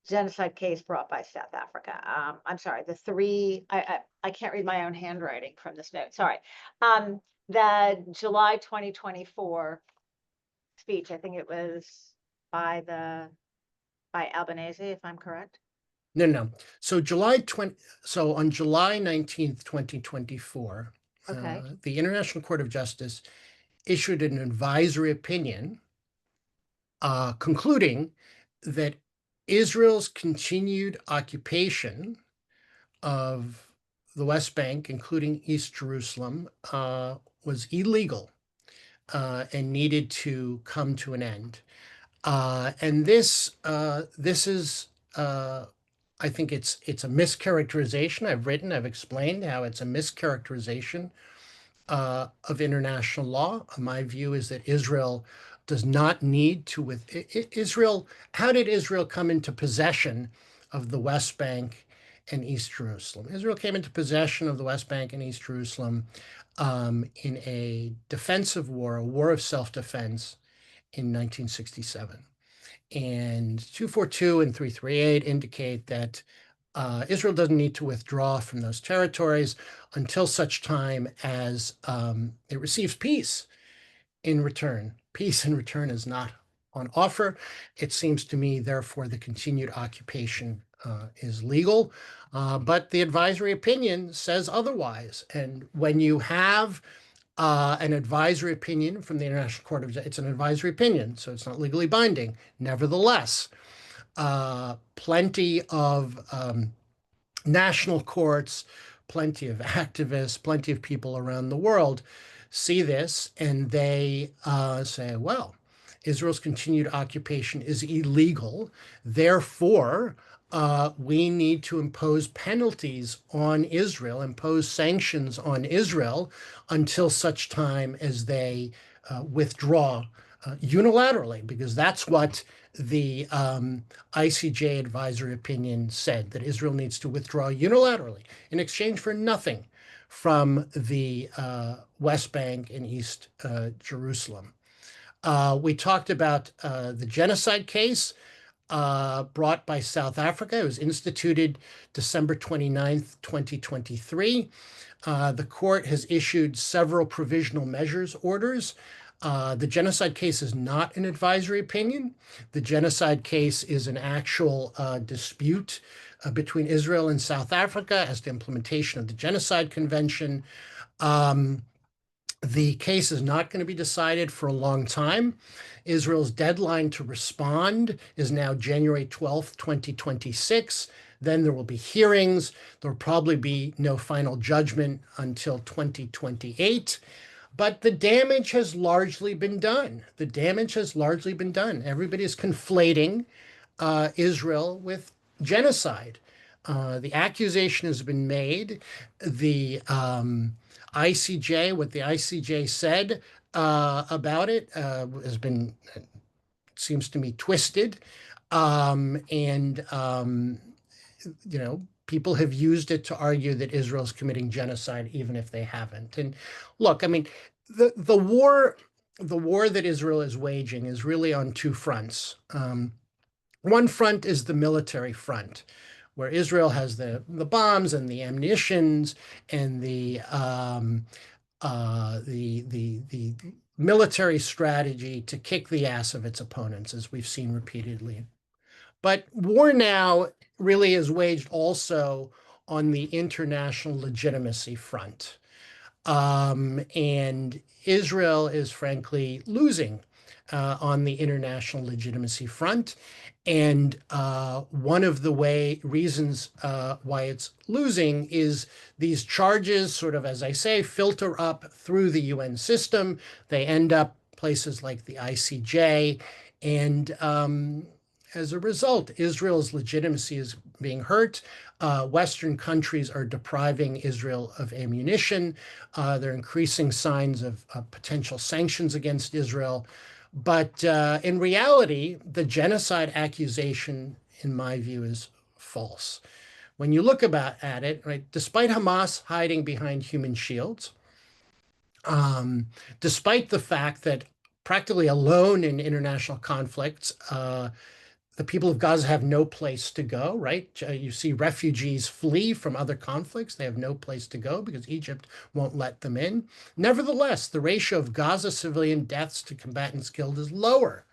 Genocide case brought by South Africa. I'm sorry, the 3, I can't read my own handwriting from this note, sorry. The July 2024 speech, I think it was by Albanese, if I'm correct. No. So on July 19th, 2024, Okay. the International Court of Justice issued an advisory opinion concluding that Israel's continued occupation of the West Bank, including East Jerusalem, was illegal and needed to come to an end. And this is, I think it's a mischaracterization. I've explained how it's a mischaracterization of international law. My view is that Israel does not need to Israel. How did Israel come into possession of the West Bank and East Jerusalem? Israel came into possession of the West Bank and East Jerusalem in a defensive war, a war of self-defense in 1967. And 242 and 338 indicate that Israel doesn't need to withdraw from those territories until such time as it receives peace in return. Peace in return is not on offer. It seems to me, therefore, the continued occupation is legal. But the advisory opinion says otherwise. And when you have an advisory opinion from the International Court of Justice, it's an advisory opinion, so it's not legally binding. Nevertheless, plenty of national courts, plenty of activists, plenty of people around the world see this and they say, well, Israel's continued occupation is illegal. Therefore, we need to impose penalties on Israel, impose sanctions on Israel until such time as they withdraw unilaterally, because that's what the ICJ advisory opinion said, that Israel needs to withdraw unilaterally in exchange for nothing from the West Bank and East Jerusalem. We talked about the genocide case brought by South Africa. It was instituted December 29th, 2023. The court has issued several provisional measures orders. The genocide case is not an advisory opinion. The genocide case is an actual dispute between Israel and South Africa as to implementation of the Genocide Convention. The case is not going to be decided for a long time. Israel's deadline to respond is now January 12th, 2026. Then there will be hearings. There will probably be no final judgment until 2028. But the damage has largely been done. The damage has largely been done. Everybody is conflating Israel with genocide. The accusation has been made. The ICJ, what the ICJ said about it has been, seems to me, twisted. People have used it to argue that Israel's committing genocide, even if they haven't. And look, I mean, the war that Israel is waging is really on two fronts. One front is the military front, where Israel has the bombs and the ammunitions and the military strategy to kick the ass of its opponents, as we've seen repeatedly. But war now really is waged also on the international legitimacy front. And Israel is frankly losing on the international legitimacy front. And one of the reasons why it's losing is these charges sort of, as I say, filter up through the UN system. They end up places like the ICJ. And as a result, Israel's legitimacy is being hurt. Western countries are depriving Israel of ammunition. There are increasing signs of potential sanctions against Israel. But in reality, the genocide accusation, in my view, is false. When you look at it, right, despite Hamas hiding behind human shields, despite the fact that practically alone in international conflicts, the people of Gaza have no place to go, right? You see refugees flee from other conflicts. They have no place to go because Egypt won't let them in. Nevertheless, the ratio of Gaza civilian deaths to combatants killed is lower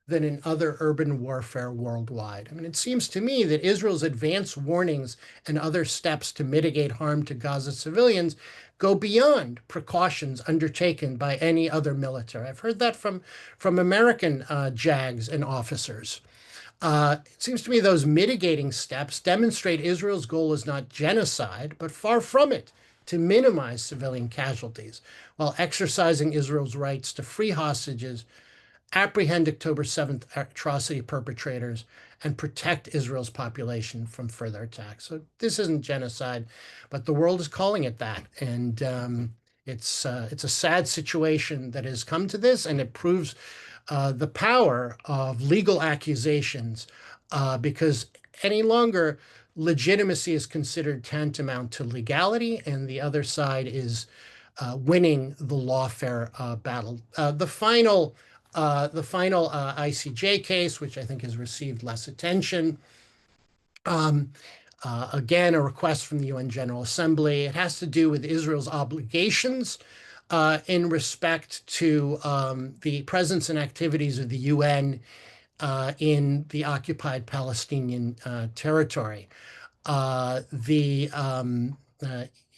than in other urban warfare worldwide. I mean, it seems to me that Israel's advance warnings and other steps to mitigate harm to Gaza civilians go beyond precautions undertaken by any other military. I've heard that from American JAGs and officers. It seems to me those mitigating steps demonstrate Israel's goal is not genocide, but far from it, to minimize civilian casualties, while exercising Israel's rights to free hostages, apprehend October 7th atrocity perpetrators, and protect Israel's population from further attacks. So this isn't genocide, but the world is calling it that. And it's a sad situation that has come to this, and it proves the power of legal accusations because any longer legitimacy is considered tantamount to legality, and the other side is winning the lawfare battle. The final ICJ case, which I think has received less attention, again, a request from the UN General Assembly. It has to do with Israel's obligations in respect to the presence and activities of the UN in the occupied Palestinian territory.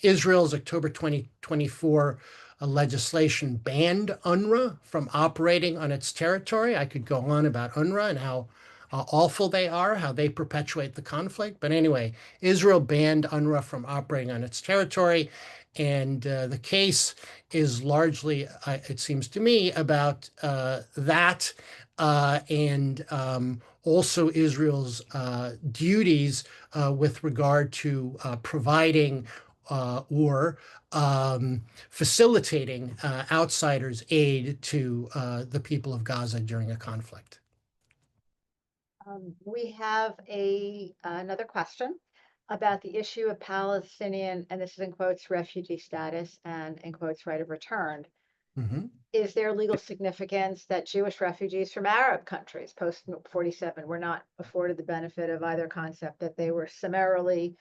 Israel's October 2024 legislation banned UNRWA from operating on its territory. I could go on about UNRWA and how awful they are, how they perpetuate the conflict. But anyway, Israel banned UNRWA from operating on its territory. And the case is largely, it seems to me, about that and also Israel's duties with regard to providing or facilitating outsiders' aid to the people of Gaza during a conflict. We have another question. about the issue of Palestinian, and this is in quotes, refugee status and in quotes, right of return. Mhm. Is there legal significance that Jewish refugees from Arab countries post 47 were not afforded the benefit of either concept, that they were summarily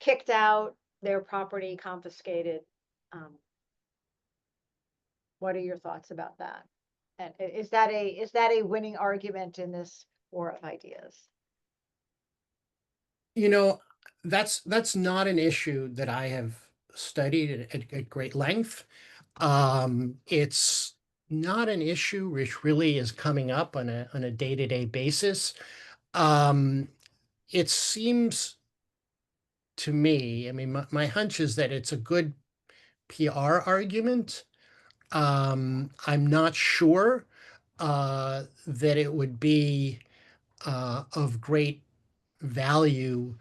kicked out, their property confiscated? What are your thoughts about that? And is that a winning argument in this war of ideas? You know, that's not an issue that I have studied at great length. It's not an issue which really is coming up on a day-to-day basis. It seems to me, I mean, my hunch is that it's a good PR argument. I'm not sure that it would be of great value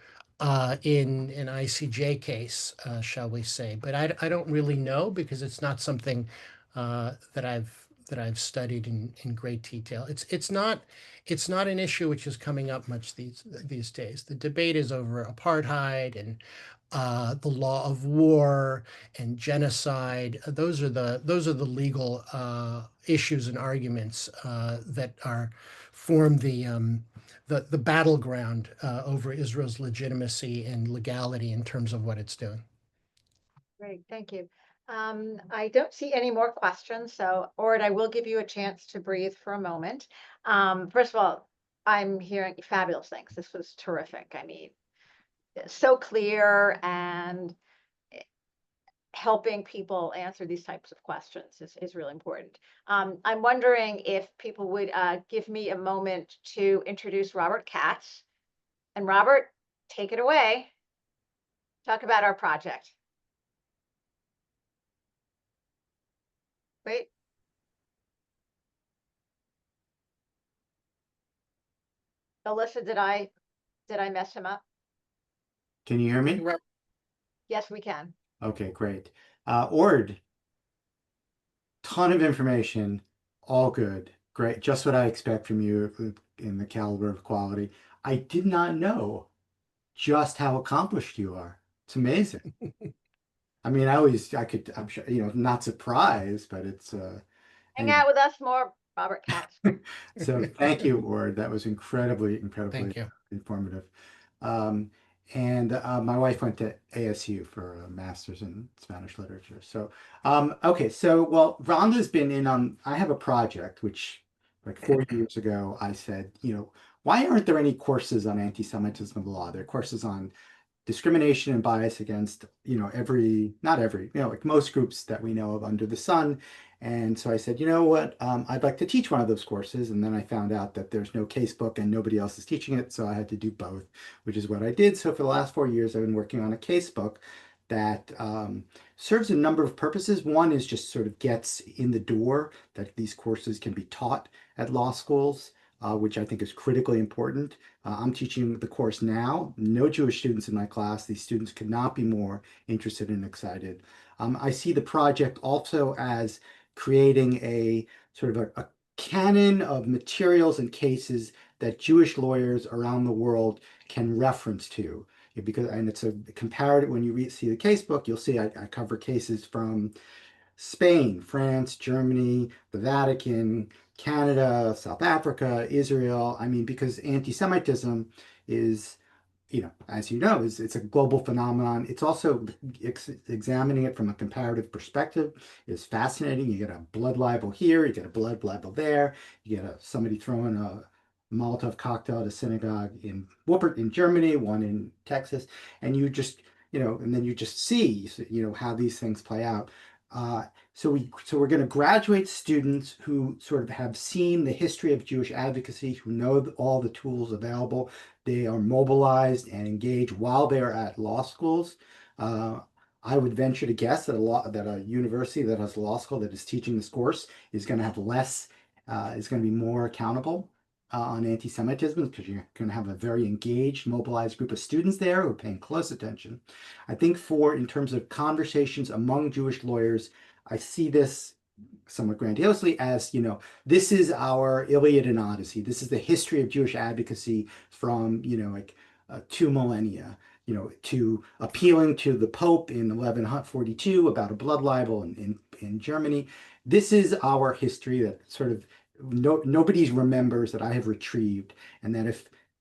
in an ICJ case, shall we say? But I don't really know because it's not something that I've studied in great detail. It's not an issue which is coming up much these days. The debate is over apartheid and the law of war and genocide. Those are the legal issues and arguments that form the battleground over Israel's legitimacy and legality in terms of what it's doing. Great, thank you. I don't see any more questions, so Ord, I will give you a chance to breathe for a moment. First of all, I'm hearing fabulous things. This was terrific. I mean, so clear, and helping people answer these types of questions is really important. I'm wondering if people would give me a moment to introduce Robert Katz. And Robert, take it away. Talk about our project. Wait. Alyssa, did I mess him up? Can you hear me? Yes, we can. Okay, great. Ord, ton of information, all good, great, just what I expect from you in the caliber of quality. I did not know just how accomplished you are. It's amazing. I mean, I'm sure, not surprised, but it's Hang anyway. out with us more, Robert Katz. So thank you, Ord. That was incredibly Thank you. informative. And my wife went to ASU for a master's in Spanish literature. So, okay. So, well, Rhonda's been in on, I have a project, which like 4 years ago, I said, why aren't there any courses on anti-Semitism law? There are courses on discrimination and bias against, not every, like most groups that we know of under the sun. And so I said, you know what, I'd like to teach one of those courses. And then I found out that there's no casebook and nobody else is teaching it. So I had to do both, which is what I did. So for the last 4 years, I've been working on a casebook that serves a number of purposes. One is just sort of gets in the door that these courses can be taught at law schools, which I think is critically important. I'm teaching the course now, no Jewish students in my class. These students could not be more interested and excited. I see the project also as creating a sort of a canon of materials and cases that Jewish lawyers around the world can reference to. And it's a comparative, when you see the casebook, you'll see I cover cases from Spain, France, Germany, the Vatican, Canada, South Africa, Israel. I mean, because anti-Semitism is, as you know, it's a global phenomenon. It's also examining it from a comparative perspective is fascinating. You get a blood libel here, you get a blood libel there, you get somebody throwing a Molotov cocktail at a synagogue in Wuppertal in Germany, one in Texas, and you just, and then you just see, how these things play out. So we're going to graduate students who sort of have seen the history of Jewish advocacy, who know all the tools available. They are mobilized and engaged while they're at law schools. I would venture to guess that a university that has a law school that is teaching this course is going to have is going to be more accountable on anti-Semitism, because you're going to have a very engaged, mobilized group of students there who are paying close attention. I think in terms of conversations among Jewish lawyers, I see this somewhat grandiosely as, this is our Iliad and Odyssey. This is the history of Jewish advocacy from, 2 millennia. to appealing to the Pope in 1142 about a blood libel in Germany. This is our history that sort of nobody remembers, that I have retrieved, and that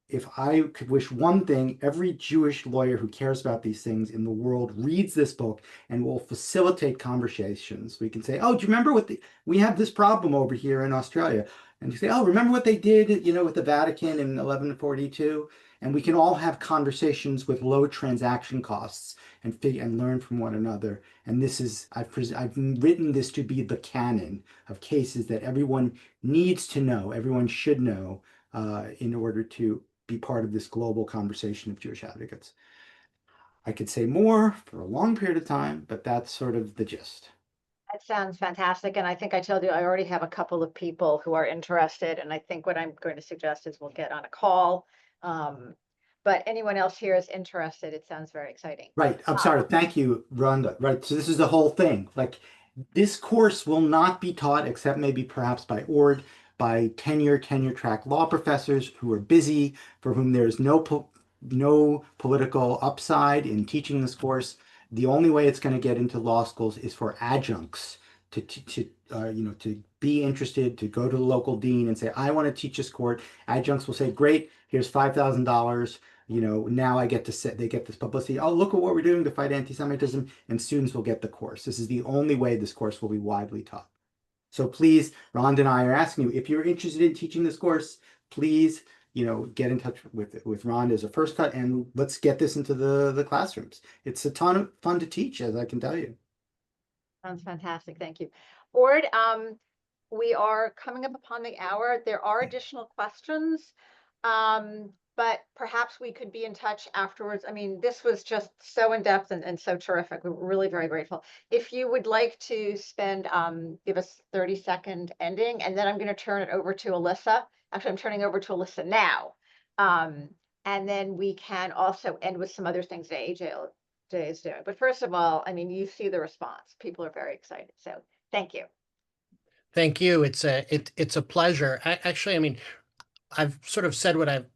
if I could wish one thing, every Jewish lawyer who cares about these things in the world reads this book and will facilitate conversations. We can say, oh, do you remember we have this problem over here in Australia? And you say, oh, remember what they did, with the Vatican in 1142? And we can all have conversations with low transaction costs and learn from one another. And this is, I've written this to be the canon of cases that everyone needs to know, everyone should know, in order to be part of this global conversation of Jewish advocates. I could say more for a long period of time, but that's sort of the gist. That sounds fantastic. And I think I told you, I already have a couple of people who are interested. And I think what I'm going to suggest is we'll get on a call. But anyone else here is interested. It sounds very exciting. Right. I'm sorry. Thank you, Rhonda. Right. So this is the whole thing. Like, this course will not be taught, except maybe perhaps by Orde, by tenure track law professors who are busy, for whom there's no political upside in teaching this course. The only way it's going to get into law schools is for adjuncts to be interested, to go to the local dean and say, I want to teach this course. Adjuncts will say, great, here's $5,000. Now they get this publicity. Oh, look at what we're doing to fight anti-Semitism, and students will get the course. This is the only way this course will be widely taught. So please, Rhonda and I are asking you, if you're interested in teaching this course, please, get in touch with Rhonda as a first cut, and let's get this into the classrooms. It's a ton of fun to teach, as I can tell you. Sounds fantastic. Thank you. Orde, we are coming up upon the hour. There are additional questions, but perhaps we could be in touch afterwards. I mean, this was just so in-depth and so terrific. We're really very grateful. If you would like to give us 30-second ending, and then I'm going to turn it over to Alyssa. Actually, I'm turning over to Alyssa now. And then we can also end with some other things that AAJLJ is doing. But first of all, I mean, you see the response. People are very excited. So thank you. Thank you. It's a pleasure. Actually, I mean, I've sort of said what I've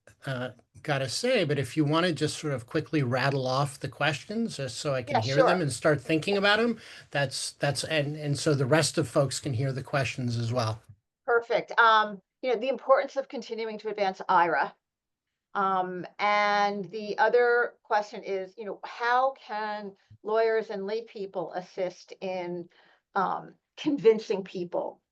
got to say, but if you want to just sort of quickly rattle off the questions just so I can hear them and start thinking about them, and so the rest of folks can hear the questions as well. Perfect. The importance of continuing to advance IRA. And the other question is, how can lawyers and lay people assist in convincing people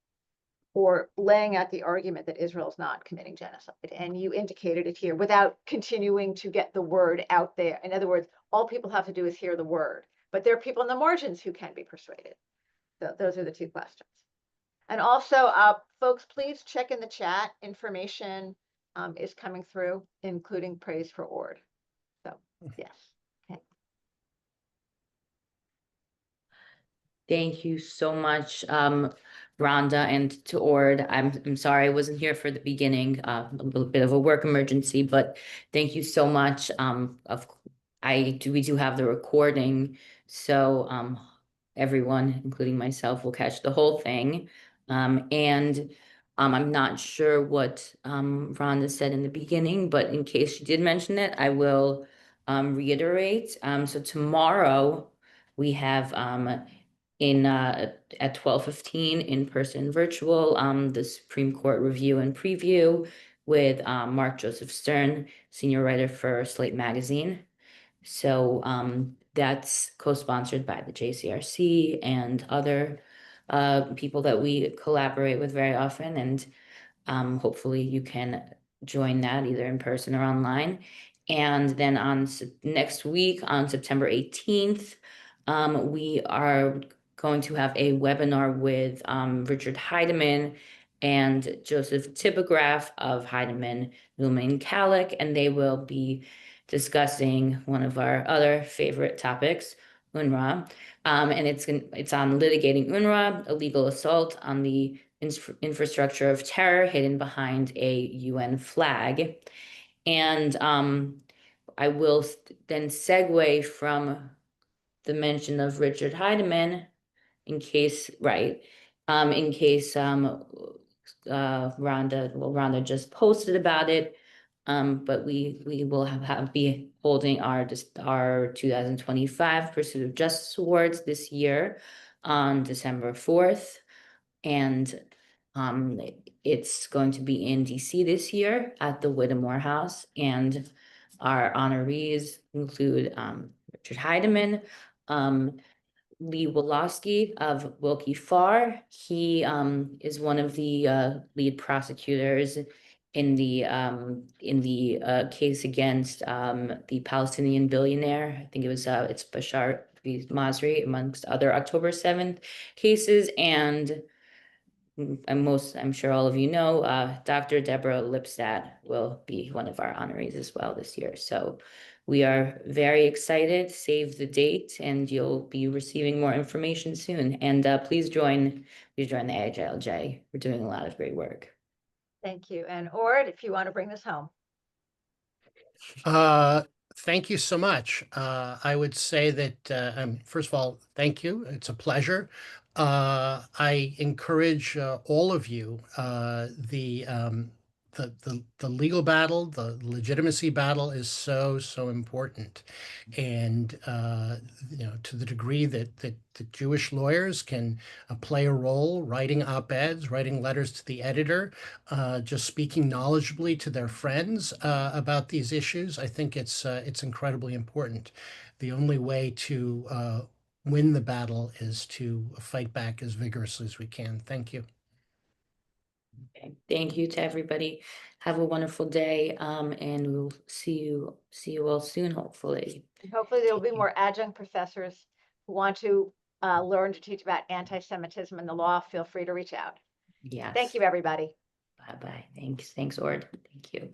or laying out the argument that Israel is not committing genocide? And you indicated it here without continuing to get the word out there. In other words, all people have to do is hear the word, but there are people in the margins who can be persuaded. So those are the two questions. And also, folks, please check in the chat. Information is coming through, including praise for Orde. So, yes. Okay. Thank you so much, Rhonda, and to Orde. I'm sorry I wasn't here for the beginning, a little bit of a work emergency, but thank you so much. We do have the recording, so everyone, including myself, will catch the whole thing. I'm not sure what Rhonda said in the beginning, but in case she did mention it, I will reiterate. So tomorrow we have at 12:15 in-person virtual, the Supreme Court review and preview with Mark Joseph Stern, senior writer for Slate Magazine. So that's co-sponsored by the JCRC and other people that we collaborate with very often. And hopefully you can join that either in person or online. And then on next week, on September 18th, we are going to have a webinar with Richard Heidemann and Joseph Tippograph of Heidemann, Newman Kallick, and they will be discussing one of our other favorite topics, UNRWA. And it's on litigating UNRWA, illegal assault on the infrastructure of terror hidden behind a UN flag. And I will then segue from the mention of Richard Heidemann in case Rhonda just posted about it. But we will be holding our 2025 Pursuit of Justice Awards this year on December 4th. And it's going to be in DC this year at the Whittemore House. And our honorees include Richard Heidemann, Lee Wolosky of Wilkie Farr. He is one of the lead prosecutors in the case against the Palestinian billionaire. I think it was it's Bashar Masri, amongst other October 7th cases. And I'm sure all of you know, Dr. Deborah Lipstadt will be one of our honorees as well this year. So we are very excited. Save the date, and you'll be receiving more information soon. And please join the AAJLJ. We're doing a lot of great work. Thank you. And Orde, if you want to bring this home. Thank you so much. I would say that, first of all, thank you. It's a pleasure. I encourage all of you, the legal battle, the legitimacy battle is so important. And, to the degree that the Jewish lawyers can play a role writing op-eds, writing letters to the editor, just speaking knowledgeably to their friends about these issues, I think it's incredibly important. The only way to win the battle is to fight back as vigorously as we can. Thank you. Okay. Thank you to everybody. Have a wonderful day, and we'll see you all soon, hopefully. Hopefully there will be more adjunct professors who want to learn to teach about anti-Semitism and the law. Feel free to reach out. Yes. Thank you, everybody. Bye-bye. Thanks, Orde. Thank you.